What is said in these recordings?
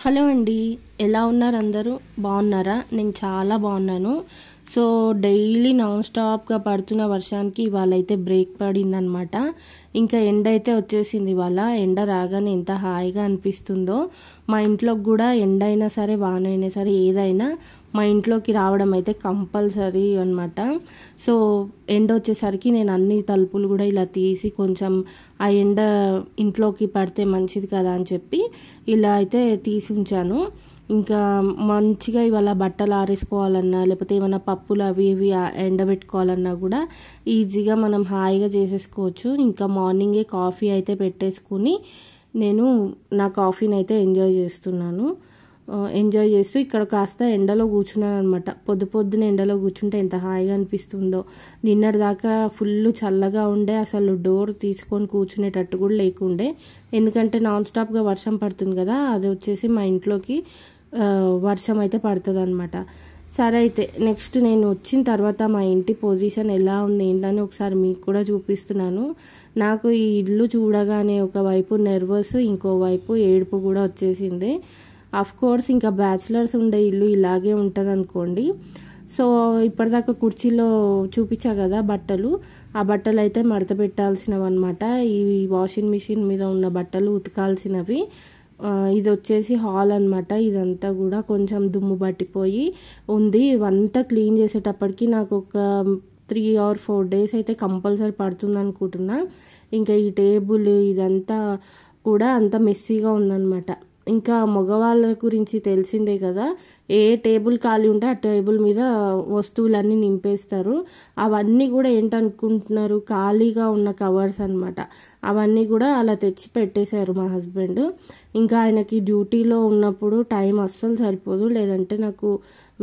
Hello అండి, ఎలా ఉన్నారు అందరూ? బాగున్నారా? నేను చాలా బాగున్నాను. సో డైలీ నాన్ స్టాప్గా పడుతున్న వర్షానికి ఇవాళ అయితే బ్రేక్ పడిందనమాట. ఇంకా ఎండ అయితే వచ్చేసింది. ఇవాళ ఎండ రాగానే ఎంత హాయిగా అనిపిస్తుందో. మా ఇంట్లోకి కూడా ఎండ అయినా సరే వాన అయినా సరే ఏదైనా మా ఇంట్లోకి రావడం అయితే కంపల్సరీ అనమాట. సో ఎండ వచ్చేసరికి నేను అన్ని తలుపులు కూడా ఇలా తీసి కొంచెం ఆ ఎండ ఇంట్లోకి పడితే మంచిది కదా అని చెప్పి ఇలా అయితే తీసి ఉంచాను. ఇంకా మంచిగా ఇవాళ బట్టలు ఆరేసుకోవాలన్నా లేకపోతే ఏమైనా పప్పులు అవి ఇవి ఎండబెట్టుకోవాలన్నా కూడా ఈజీగా మనం హాయిగా చేసేసుకోవచ్చు. ఇంకా మార్నింగే కాఫీ అయితే పెట్టేసుకుని నేను నా కాఫీని అయితే ఎంజాయ్ చేస్తూ ఇక్కడ కాస్త ఎండలో కూర్చున్నాను అనమాట. పొద్దున ఎండలో కూర్చుంటే ఎంత హాయిగా అనిపిస్తుందో. నిన్నటి దాకా ఫుల్ చల్లగా ఉండే, అసలు డోర్ తీసుకొని కూర్చునేటట్టు కూడా లేకుండే. ఎందుకంటే నాన్ స్టాప్గా వర్షం పడుతుంది కదా, అది వచ్చేసి మా ఇంట్లోకి వర్షం అయితే పడుతుంది అనమాట. సరే అయితే నెక్స్ట్ నేను వచ్చిన తర్వాత మా ఇంటి పొజిషన్ ఎలా ఉంది ఏంటని ఒకసారి మీకు కూడా చూపిస్తున్నాను. నాకు ఈ ఇల్లు చూడగానే ఒకవైపు నర్వస్, ఇంకోవైపు ఏడుపు కూడా వచ్చేసింది. అఫ్ కోర్స్ ఇంకా బ్యాచిలర్స్ ఉండే ఇల్లు ఇలాగే ఉంటుంది అనుకోండి. సో ఇప్పటిదాకా కుర్చీలో చూపించా కదా బట్టలు, ఆ బట్టలు అయితే మడత పెట్టాల్సినవి అనమాట. ఈ వాషింగ్ మిషన్ మీద ఉన్న బట్టలు ఉతకాల్సినవి. ఇది వచ్చేసి హాల్ అనమాట. ఇదంతా కూడా కొంచెం దుమ్ము పట్టిపోయి ఉంది. ఇవంతా క్లీన్ చేసేటప్పటికి నాకు ఒక 3 or 4 days అయితే కంపల్సరీ పడుతుంది అనుకుంటున్నా. ఇంకా ఈ టేబుల్ ఇదంతా కూడా అంత మెస్సీగా ఉందన్నమాట. ఇంకా మగవాళ్ళ గురించి తెలిసిందే కదా, ఏ టేబుల్ ఖాళీ ఉంటే ఆ టేబుల్ మీద వస్తువులన్నీ నింపేస్తారు. అవన్నీ కూడా ఏంటనుకుంటున్నారు, ఖాళీగా ఉన్న కవర్స్ అనమాట. అవన్నీ కూడా అలా తెచ్చి పెట్టేశారు మా హస్బెండ్. ఇంకా ఆయనకి డ్యూటీలో ఉన్నప్పుడు టైం అస్సలు సరిపోదు, లేదంటే నాకు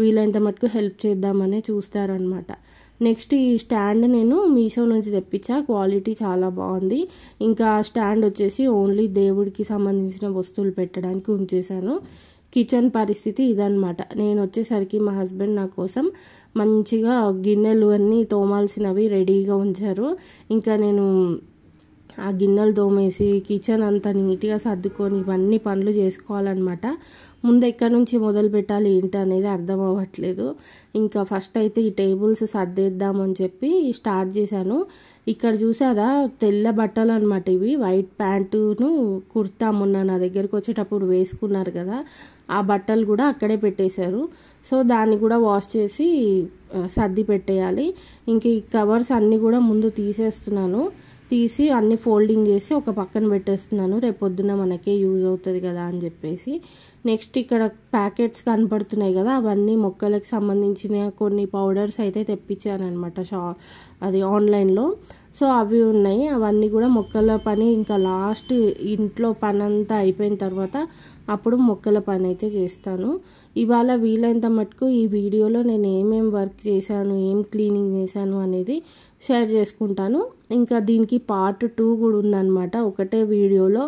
వీలైనంత మటుకు హెల్ప్ చేద్దామనే చూస్తారనమాట. నెక్స్ట్ ఈ స్టాండ్ నేను మీషో నుంచి తెప్పించా, క్వాలిటీ చాలా బాగుంది. ఇంకా స్టాండ్ వచ్చేసి ఓన్లీ దేవుడికి సంబంధించిన వస్తువులు పెట్టడానికి ఉంచేశాను. కిచెన్ పరిస్థితి ఇదనమాట. నేను వచ్చేసరికి మా హస్బెండ్ నా కోసం మంచిగా గిన్నెలు అన్నీ తోమాల్సినవి రెడీగా ఉంచారు. ఇంకా నేను ఆ గిన్నెలు తోమేసి కిచెన్ అంతా నీట్గా సర్దుకొని ఇవన్నీ పనులు చేసుకోవాలన్నమాట. ముందు ఎక్కడి నుంచి మొదలు పెట్టాలి ఏంటి అనేది అర్థం అవ్వట్లేదు. ఇంకా ఫస్ట్ అయితే ఈ టేబుల్స్ సర్దేద్దామని చెప్పి స్టార్ట్ చేశాను. ఇక్కడ చూసారా, తెల్ల బట్టలు అనమాట ఇవి. వైట్ ప్యాంటును కుర్తా మొన్న నా దగ్గరకు వచ్చేటప్పుడు వేసుకున్నారు కదా, ఆ బట్టలు కూడా అక్కడే పెట్టేశారు. సో దాన్ని కూడా వాష్ చేసి సర్ది పెట్టేయాలి. ఇంక ఈ కవర్స్ అన్నీ కూడా ముందు తీసి అన్ని ఫోల్డింగ్ చేసి ఒక పక్కన పెట్టేస్తున్నాను. రేపొద్దున మనకే యూజ్ అవుతుంది కదా అని చెప్పేసి. నెక్స్ట్ ఇక్కడ ప్యాకెట్స్ కనపడుతున్నాయి కదా, అవన్నీ మొక్కలకు సంబంధించిన కొన్ని పౌడర్స్ అయితే తెప్పించాను అనమాట అది ఆన్లైన్లో. సో అవి ఉన్నాయి. అవన్నీ కూడా మొక్కల పని ఇంకా లాస్ట్ ఇంట్లో పని అంతా అయిపోయిన తర్వాత అప్పుడు మొక్కల పని అయితే చేస్తాను. ఇవాళ వీలైనంత మటుకు ఈ వీడియోలో నేను ఏమేం వర్క్ చేశాను, ఏం క్లీనింగ్ చేశాను అనేది షేర్ చేసుకుంటాను. ఇంకా దీనికి పార్ట్ 2 కూడా ఉందన్నమాట. ఒకటే వీడియోలో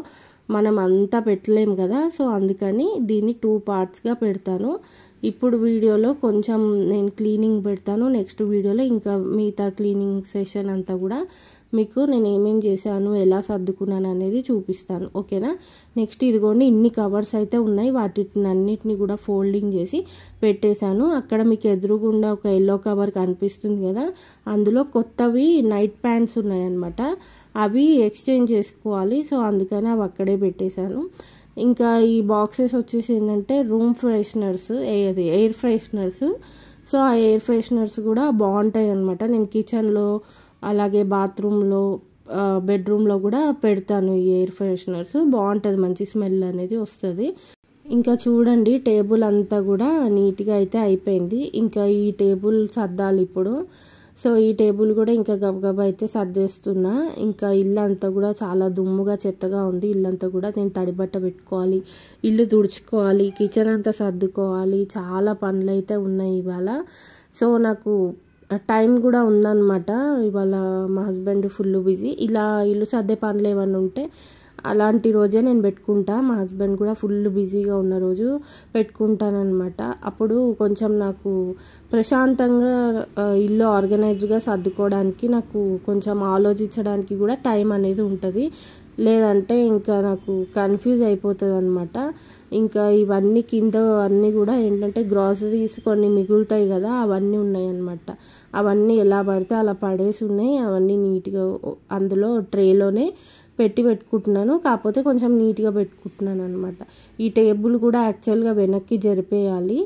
మనం అంతా పెట్టలేం కదా, సో అందుకని దీన్ని 2 పార్ట్స్గా పెడతాను. ఇప్పుడు వీడియోలో కొంచెం నేను క్లీనింగ్ పెడతాను, నెక్స్ట్ వీడియోలో ఇంకా మిగతా క్లీనింగ్ సెషన్ అంతా కూడా మీకు నేను ఏమేం చేశాను, ఎలా సర్దుకున్నాను అనేది చూపిస్తాను. ఓకేనా? నెక్స్ట్ ఇదిగోండి, ఇన్ని కవర్స్ అయితే ఉన్నాయి. వాటినన్నిటిని కూడా ఫోల్డింగ్ చేసి పెట్టేశాను. అక్కడ మీకు ఎదురుగుండా ఒక ఎల్లో కవర్ కనిపిస్తుంది కదా, అందులో కొత్తవి నైట్ ప్యాంట్స్ ఉన్నాయన్నమాట. అవి ఎక్స్చేంజ్ చేసుకోవాలి. సో అందుకని అవి అక్కడే పెట్టేశాను. ఇంకా ఈ బాక్సెస్ వచ్చేసి ఏంటంటే room fresheners, air fresheners. So ఆ ఎయిర్ ఫ్రెషనర్స్ కూడా బాగుంటాయి అన్నమాట. నేను కిచెన్లో అలాగే బాత్రూంలో బెడ్రూమ్లో కూడా పెడతాను. ఈ ఎయిర్ ఫ్రెషనర్స్ బాగుంటుంది, మంచి స్మెల్ అనేది వస్తుంది. ఇంకా చూడండి, టేబుల్ అంతా కూడా నీట్గా అయితే అయిపోయింది. ఇంకా ఈ టేబుల్ సర్దాలి ఇప్పుడు. సో ఈ టేబుల్ కూడా ఇంకా గబగబా అయితే సర్దేస్తున్నా. ఇంకా ఇల్లు అంతా కూడా చాలా దుమ్ముగా చెత్తగా ఉంది. ఇల్లంతా కూడా నేను తడిబట్ట పెట్టుకోవాలి, ఇల్లు తుడుచుకోవాలి, కిచెన్ అంతా సర్దుకోవాలి. చాలా పనులు అయితే ఉన్నాయి ఇవాళ. సో నాకు టైం కూడా ఉందన్నమాట. ఇవాళ మా హస్బెండ్ ఫుల్ బిజీ. ఇలా ఇల్లు సర్దే పనులు ఏమన్నా ఉంటే అలాంటి రోజే నేను పెట్టుకుంటా. మా హస్బెండ్ కూడా ఫుల్ బిజీగా ఉన్న రోజు పెట్టుకుంటానన్నమాట. అప్పుడు కొంచెం నాకు ప్రశాంతంగా ఇల్లు ఆర్గనైజ్డ్గా సర్దుకోవడానికి, నాకు కొంచెం ఆలోచించడానికి కూడా టైం అనేది ఉంటుంది. లేదంటే ఇంకా నాకు కన్ఫ్యూజ్ అయిపోతుంది అనమాట. ఇంకా ఇవన్నీ కింద అన్నీ కూడా ఏంటంటే గ్రాసరీస్ కొన్ని మిగులుతాయి కదా, అవన్నీ ఉన్నాయన్నమాట. అవన్నీ ఎలా పడితే అలా పడేసి ఉన్నాయి. అవన్నీ నీట్గా అందులో ట్రేలోనే పెట్టుకుంటున్నాను. కాకపోతే కొంచెం నీట్గా పెట్టుకుంటున్నాను అనమాట. ఈ టేబుల్ కూడా యాక్చువల్గా వెనక్కి జరిపేయాలి.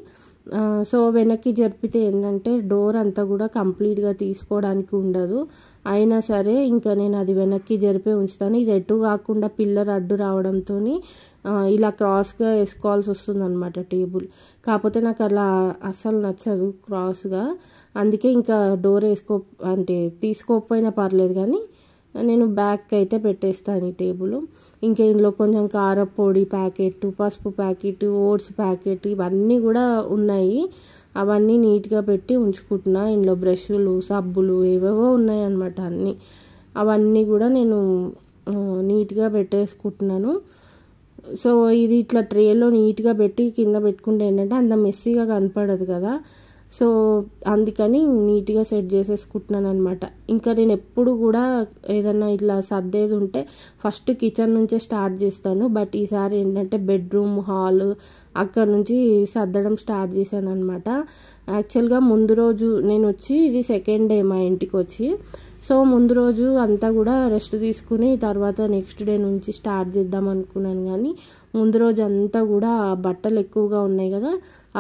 సో వెనక్కి జరిపితే ఏంటంటే డోర్ అంతా కూడా కంప్లీట్గా తీసుకోవడానికి ఉండదు. అయినా సరే ఇంకా నేను అది వెనక్కి జరిపే ఉంచుతాను. ఇది ఎటు కాకుండా పిల్లర్ అడ్డు రావడంతో ఇలా క్రాస్గా వేసుకోవాల్సి వస్తుంది అనమాట టేబుల్. కాకపోతే నాకు అలా అస్సలు నచ్చదు క్రాస్గా. అందుకే ఇంకా డోర్ తీసుకోకపోయినా పర్లేదు కానీ నేను బ్యాక్ అయితే పెట్టేస్తాను ఈ టేబుల్. ఇంకా ఇందులో కొంచెం కారపొడి ప్యాకెట్, పసుపు ప్యాకెట్, ఓట్స్ ప్యాకెట్ ఇవన్నీ కూడా ఉన్నాయి. అవన్నీ నీట్గా పెట్టి ఉంచుకుంటున్నా. ఇందులో బ్రష్లు, సబ్బులు ఏవేవో ఉన్నాయన్నమాట అన్నీ. అవన్నీ కూడా నేను నీట్గా పెట్టేసుకుంటున్నాను. సో ఇది ఇట్లా ట్రేలో నీట్గా పెట్టి కింద పెట్టుకుంటే ఏంటంటే అంత మెస్సీగా కనపడదు కదా. సో అందుకని నీట్గా సెట్ చేసేసుకుంటున్నాను అనమాట. ఇంకా నేను ఎప్పుడు కూడా ఏదన్నా ఇట్లా సర్దేది ఉంటే ఫస్ట్ కిచెన్ నుంచే స్టార్ట్ చేస్తాను. బట్ ఈసారి ఏంటంటే బెడ్రూమ్, హాల్ అక్కడ నుంచి సర్దడం స్టార్ట్ చేశాను అనమాట. యాక్చువల్గా ముందు రోజు నేను వచ్చి ఇది సెకండ్ డే మా ఇంటికి వచ్చి. సో ముందు రోజు అంతా కూడా రెస్ట్ తీసుకుని తర్వాత నెక్స్ట్ డే నుంచి స్టార్ట్ చేద్దాం అనుకున్నాను. కానీ ముందు రోజు అంతా కూడా బట్టలు ఎక్కువగా ఉన్నాయి కదా,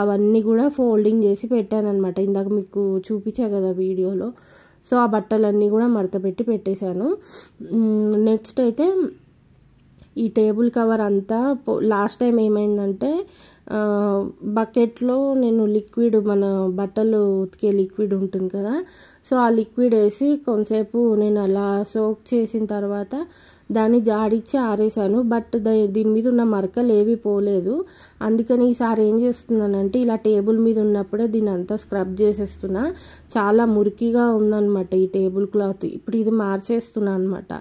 అవన్నీ కూడా ఫోల్డింగ్ చేసి పెట్టాను అనమాట. ఇందాక మీకు చూపించా కదా వీడియోలో. సో ఆ బట్టలన్నీ కూడా మడత పెట్టి పెట్టేశాను. నెక్స్ట్ అయితే ఈ టేబుల్ కవర్ అంతా లాస్ట్ టైం ఏమైందంటే బకెట్లో నేను లిక్విడ్, మన బట్టలు ఉతికే లిక్విడ్ ఉంటుంది కదా, సో ఆ లిక్విడ్ వేసి కొంతసేపు నేను అలా సోక్ చేసిన తర్వాత దాన్ని జాడిచ్చి ఆరేసాను. బట్ దీని మీద ఉన్న మరకలు ఏవి పోలేదు. అందుకని ఈసారి ఏం చేస్తున్నానంటే ఇలా టేబుల్ మీద ఉన్నప్పుడే దీన్ని అంతా స్క్రబ్ చేసేస్తున్నా. చాలా మురికిగా ఉందన్నమాట ఈ టేబుల్ క్లాత్. ఇప్పుడు ఇది మార్చేస్తున్నా అనమాట.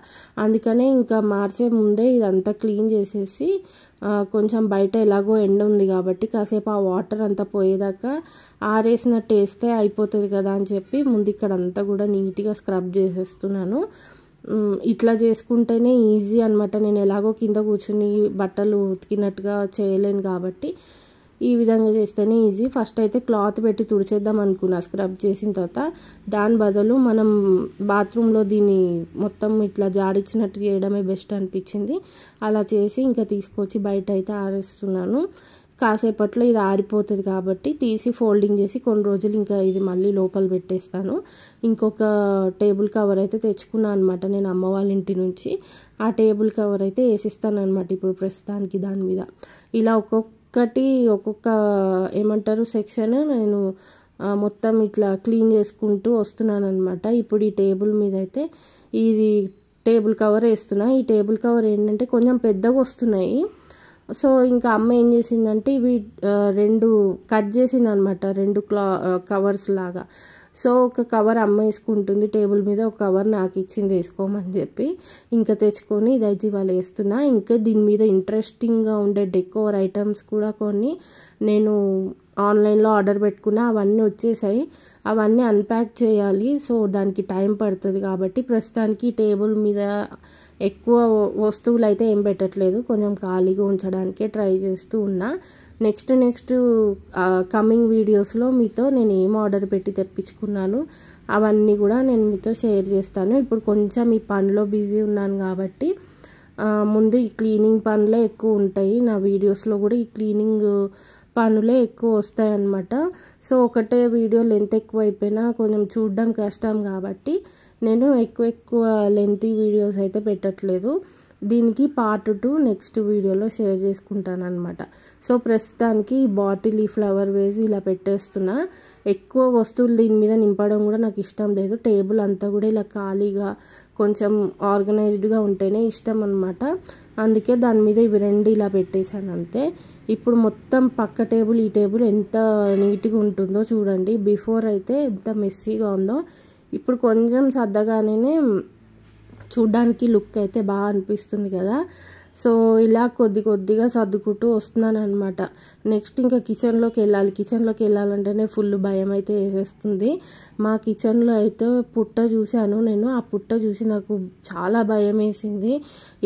అందుకనే ఇంకా మార్చే ముందే ఇదంతా క్లీన్ చేసేసి కొంచెం బయట ఎలాగో ఎండ ఉంది కాబట్టి కాసేపు ఆ వాటర్ అంతా పోయేదాకా ఆరేసినట్టు వేస్తే అయిపోతుంది కదా అని చెప్పి ముందు ఇక్కడ అంతా కూడా నీట్గా స్క్రబ్ చేసేస్తున్నాను. ఇట్లా చేసుకుంటేనే ఈజీ అనమాట. నేను ఎలాగో కింద కూర్చుని బట్టలు ఉతికినట్టుగా చేయలేను కాబట్టి ఈ విధంగా చేస్తేనే ఈజీ. ఫస్ట్ అయితే క్లాత్ పెట్టి తుడిచేద్దాం అనుకున్నా స్క్రబ్ చేసిన తర్వాత. దాని బదులు మనం బాత్రూంలో దీన్ని మొత్తం ఇట్లా జాడిచ్చినట్టు చేయడమే బెస్ట్ అనిపించింది. అలా చేసి ఇంకా తీసుకొచ్చి బయట అయితే ఆరేస్తున్నాను. కాసేపట్లో ఇది ఆరిపోతుంది కాబట్టి తీసి ఫోల్డింగ్ చేసి కొన్ని రోజులు ఇంకా ఇది మళ్ళీ లోపల పెట్టేస్తాను. ఇంకొక టేబుల్ కవర్ అయితే తెచ్చుకున్నాను అనమాట నేను అమ్మ వాళ్ళ ఇంటి నుంచి. ఆ టేబుల్ కవర్ అయితే వేసిస్తాను అనమాట ఇప్పుడు ప్రస్తుతానికి దాని మీద. ఇలా ఒక్కొక్క ఏమంటారు సెక్షన్ నేను మొత్తం ఇట్లా క్లీన్ చేసుకుంటూ వస్తున్నాను అనమాట. ఇప్పుడు ఈ టేబుల్ మీద అయితే ఇది టేబుల్ కవర్ వేస్తున్నా. ఈ టేబుల్ కవర్ ఏంటంటే కొంచెం పెద్దగా వస్తున్నాయి. సో ఇంకా అమ్మ ఏం చేసిందంటే ఇవి 2 కట్ చేసింది అనమాట, 2 కవర్స్ లాగా. సో ఒక కవర్ అమ్మ వేసుకుంటుంది టేబుల్ మీద, ఒక కవర్ నాకు ఇచ్చింది వేసుకోమని చెప్పి. ఇంకా తెచ్చుకొని ఇదైతే ఇవాళ వేస్తున్నా. ఇంకా దీని మీద ఇంట్రెస్టింగ్గా ఉండే డెకోర్ ఐటమ్స్ కూడా కొన్ని నేను ఆన్లైన్లో ఆర్డర్ పెట్టుకున్నా. అవన్నీ వచ్చేసాయి. అవన్నీ అన్ప్యాక్ చేయాలి. సో దానికి టైం పడుతుంది కాబట్టి ప్రస్తుతానికి టేబుల్ మీద ఎక్కువ వస్తువులు అయితే ఏం పెట్టట్లేదు, కొంచెం ఖాళీగా ఉంచడానికే ట్రై చేస్తూ ఉన్నా. నెక్స్ట్ కమింగ్ వీడియోస్లో మీతో నేను ఏం ఆర్డర్ పెట్టి తెప్పించుకున్నాను అవన్నీ కూడా నేను మీతో షేర్ చేస్తాను. ఇప్పుడు కొంచెం ఈ పనిలో బిజీ ఉన్నాను కాబట్టి ముందు ఈ క్లీనింగ్ పనులే ఎక్కువ ఉంటాయి నా వీడియోస్లో కూడా. ఈ క్లీనింగ్ పనులే ఎక్కువ వస్తాయి అన్నమాట. సో ఒకటే వీడియో లెంత్ ఎక్కువ అయిపోయినా కొంచెం చూడడం కష్టం కాబట్టి నేను ఎక్కువ లెంతీ వీడియోస్ అయితే పెట్టట్లేదు. దీనికి పార్ట్ 2 నెక్స్ట్ వీడియోలో షేర్ చేసుకుంటాను అనమాట. సో ప్రస్తుతానికి బాటిల్ ఈ ఫ్లవర్ వేసి ఇలా పెట్టేస్తున్నా. ఎక్కువ వస్తువులు దీని మీద నింపడం కూడా నాకు ఇష్టం లేదు. టేబుల్ అంతా కూడా ఇలా ఖాళీగా కొంచెం ఆర్గనైజ్డ్గా ఉంటేనే ఇష్టం అనమాట. అందుకే దాని మీద ఇవి 2 ఇలా పెట్టేశాను అంతే. ఇప్పుడు మొత్తం పక్క టేబుల్ ఈ టేబుల్ ఎంత నీట్గా ఉంటుందో చూడండి. బిఫోర్ అయితే ఎంత మెస్సీగా ఉందో, ఇప్పుడు కొంచెం సర్దగానే చూడ్డానికి లుక్ అయితే బాగా అనిపిస్తుంది కదా. సో ఇలా కొద్దిగా సర్దుకుంటూ వస్తున్నాను అనమాట. నెక్స్ట్ ఇంకా కిచెన్లోకి వెళ్ళాలంటేనే ఫుల్ భయం అయితే వేసేస్తుంది. మా కిచెన్లో అయితే పుట్ట చూశాను నేను. ఆ పుట్ట చూసి నాకు చాలా భయం వేసింది.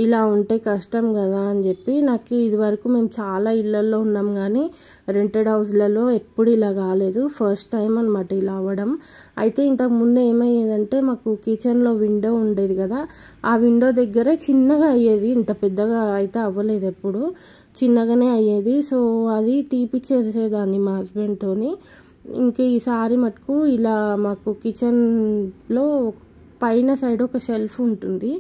ఇలా ఉంటే కష్టం కదా అని చెప్పి. నాకు ఇదివరకు మేము చాలా ఇళ్లల్లో ఉన్నాం కానీ రెంటెడ్ హౌస్లలో ఎప్పుడు ఇలా కాలేదు. ఫస్ట్ టైం అనమాట ఇలా అవ్వడం. అయితే ఇంతకుముందు ఏమయ్యేదంటే మాకు కిచెన్లో విండో ఉండేది కదా, ఆ విండో దగ్గర చిన్నగా అయ్యేది, ఇంత పెద్దగా అయితే అవ్వలేదు, ఎప్పుడు చిన్నగానే అయ్యేది. సో అది తీపిచ్చేసేదాన్ని మా హస్బెండ్తోని. ఇంక ఈసారి మటుకు ఇలా మాకు కిచెన్లో పైన సైడ్ ఒక షెల్ఫ్ ఉంటుంది,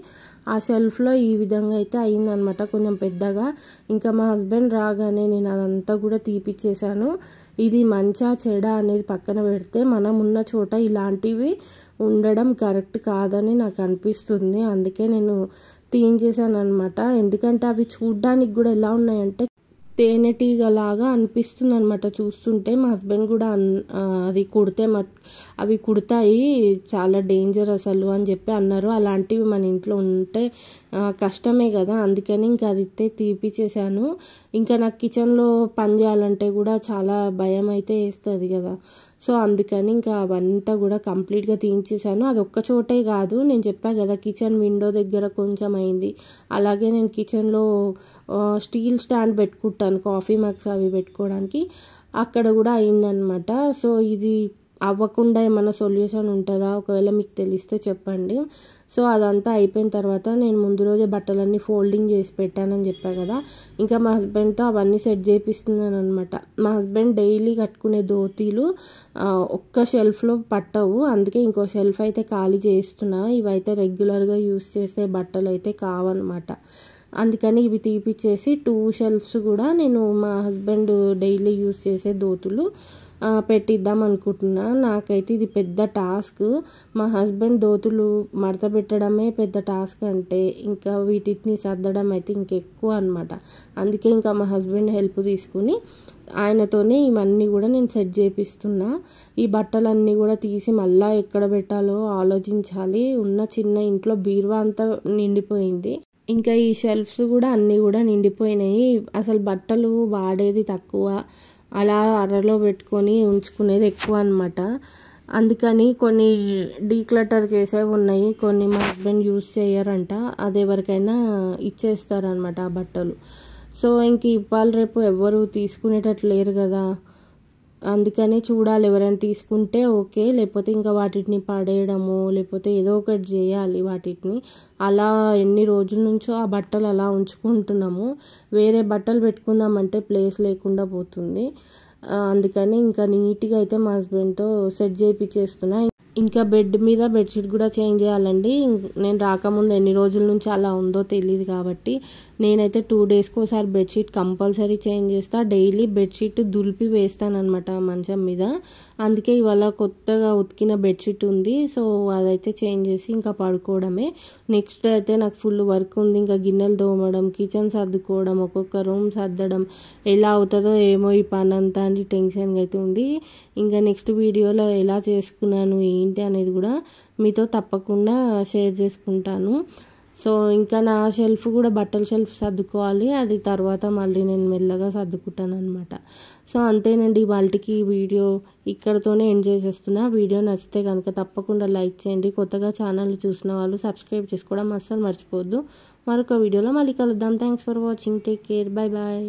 ఆ షెల్ఫ్లో ఈ విధంగా అయితే అయిందనమాట, కొంచెం పెద్దగా. ఇంకా మా హస్బెండ్ రాగానే నేను అదంతా కూడా తీపిచ్చేసాను. ఇది మంచా చెడా అనేది పక్కన పెడితే మనం ఉన్న చోట ఇలాంటివి ఉండడం కరెక్ట్ కాదని నాకు అనిపిస్తుంది. అందుకే నేను తీయించేసాను అనమాట. ఎందుకంటే అవి చూడ్డానికి కూడా ఎలా ఉన్నాయంటే తేనెటీగలాగా అనిపిస్తుంది అనమాట చూస్తుంటే. మా హస్బెండ్ కూడా అది కుడితే అవి కుడతాయి, చాలా డేంజర్ అసలు అని చెప్పి అన్నారు. అలాంటివి మన ఇంట్లో ఉంటే కష్టమే కదా, అందుకని ఇంకా అది తీపిచ్చేసాను. ఇంకా నాకు కిచెన్లో పని చేయాలంటే కూడా చాలా భయం అయితే వేస్తుంది కదా, సో అందుకని ఇంకా అవంతా కూడా కంప్లీట్గా తీయించేసాను. అది ఒక్క చోటే కాదు, నేను చెప్పా కదా కిచెన్ విండో దగ్గర కొంచెం అయింది. అలాగే నేను కిచెన్లో స్టీల్ స్టాండ్ పెట్టుకుంటాను కాఫీ మగ్స్ అవి పెట్టుకోవడానికి, అక్కడ కూడా అయిందనమాట. సో ఇది అవ్వకుండా ఏమైనా సొల్యూషన్ ఉంటుందా, ఒకవేళ మీకు తెలిస్తే చెప్పండి. సో అదంతా అయిపోయిన తర్వాత నేను ముందు రోజే బట్టలన్నీ ఫోల్డింగ్ చేసి పెట్టానని చెప్పా కదా, ఇంకా మా హస్బెండ్తో అవన్నీ సెట్ చేపిస్తున్నాను అనమాట. మా హస్బెండ్ డైలీ కట్టుకునే ధోతీలు ఒక్క షెల్ఫ్లో పట్టవు, అందుకే ఇంకో షెల్ఫ్ అయితే ఖాళీ చేస్తున్నా. ఇవైతే రెగ్యులర్గా యూస్ చేసే బట్టలు అయితే కావన్నమాట. అందుకని ఇవి తీపిచ్చేసి 2 షెల్ఫ్స్ కూడా నేను మా హస్బెండ్ డైలీ యూస్ చేసే ధోతులు పెట్టిద్దాం అనుకుంటున్నా. నాకైతే ఇది పెద్ద టాస్క్. మా హస్బెండ్ ధోతులు మడత పెట్టడమే పెద్ద టాస్క్ అంటే ఇంకా వీటిని సర్దడం అయితే ఇంకెక్కువ అనమాట. అందుకే ఇంకా మా హస్బెండ్ హెల్ప్ తీసుకుని ఆయనతోనే ఇవన్నీ కూడా నేను సెట్ చేపిస్తున్నా. ఈ బట్టలన్నీ కూడా తీసి మళ్ళీ ఎక్కడ పెట్టాలో ఆలోచించాలి. ఉన్న చిన్న ఇంట్లో బీరువా అంతా నిండిపోయింది, ఇంకా ఈ షెల్ఫ్స్ కూడా అన్నీ కూడా నిండిపోయినాయి. అసలు బట్టలు వాడేది తక్కువ, అలా అరలో పెట్టుకొని ఉంచుకునేది ఎక్కువ అనమాట. అందుకని కొన్ని డీక్లటర్ చేసేవి ఉన్నాయి, కొన్ని మా హస్బెండ్ యూస్ చేయరంట, అది ఎవరికైనా ఇచ్చేస్తారనమాట ఆ బట్టలు. సో ఇంక ఇవాళ రేపు ఎవరు తీసుకునేటట్లు లేరు కదా, అందుకని చూడాలి, ఎవరైనా తీసుకుంటే ఓకే, లేకపోతే ఇంకా వాటిని పడేయడము లేకపోతే ఏదో ఒకటి చేయాలి వాటిని. అలా ఎన్ని రోజుల నుంచో ఆ బట్టలు అలా ఉంచుకుంటున్నాము, వేరే బట్టలు పెట్టుకుందామంటే ప్లేస్ లేకుండా పోతుంది. అందుకని ఇంకా నీట్గా అయితే మా హస్బెండ్తో సెట్ చేయించేస్తున్నా. ఇంకా బెడ్ మీద బెడ్షీట్ కూడా చేంజ్ చేయాలండి. నేను రాకముందు ఎన్ని రోజుల నుంచి అలా ఉందో తెలియదు కాబట్టి నేనైతే 2 డేస్కి ఒకసారి బెడ్షీట్ కంపల్సరీ చేంజ్ చేస్తా. డైలీ బెడ్షీట్ దులిపి వేస్తానమాట మంచం మీద. అందుకే ఇవాళ కొత్తగా ఉతికిన బెడ్షీట్ ఉంది, సో అదైతే చేంజ్ చేసి ఇంకా పడుకోవడమే. నెక్స్ట్ డే అయితే నాకు ఫుల్ వర్క్ ఉంది, ఇంకా గిన్నెలు తోమడం, కిచెన్ సర్దుకోవడం, ఒక్కొక్క రూమ్ సర్దడం, ఎలా అవుతుందో ఏమో ఈ పని అంతా అని టెన్షన్గా అయితే ఉంది. ఇంకా నెక్స్ట్ వీడియోలో ఎలా చేసుకున్నాను ఏంటి అనేది కూడా మీతో తప్పకుండా షేర్ చేసుకుంటాను. సో ఇంకా నా షెల్ఫ్ కూడా బట్టల షెల్ఫ్ సర్దుకోవాలి, అది తర్వాత మళ్ళీ నేను మెల్లగా సర్దుకుంటాను అనమాట. సో అంతేనండి వాళ్ళకి వీడియో ఇక్కడతోనే ఎండ్ చేసేస్తున్నా. వీడియో నచ్చితే కనుక తప్పకుండా లైక్ చేయండి. కొత్తగా ఛానల్ చూసిన వాళ్ళు సబ్స్క్రైబ్ చేసుకోవడం అస్సలు మర్చిపోవద్దు. మరొక వీడియోలో మళ్ళీ కలుద్దాం. Thanks for watching, take care, bye bye.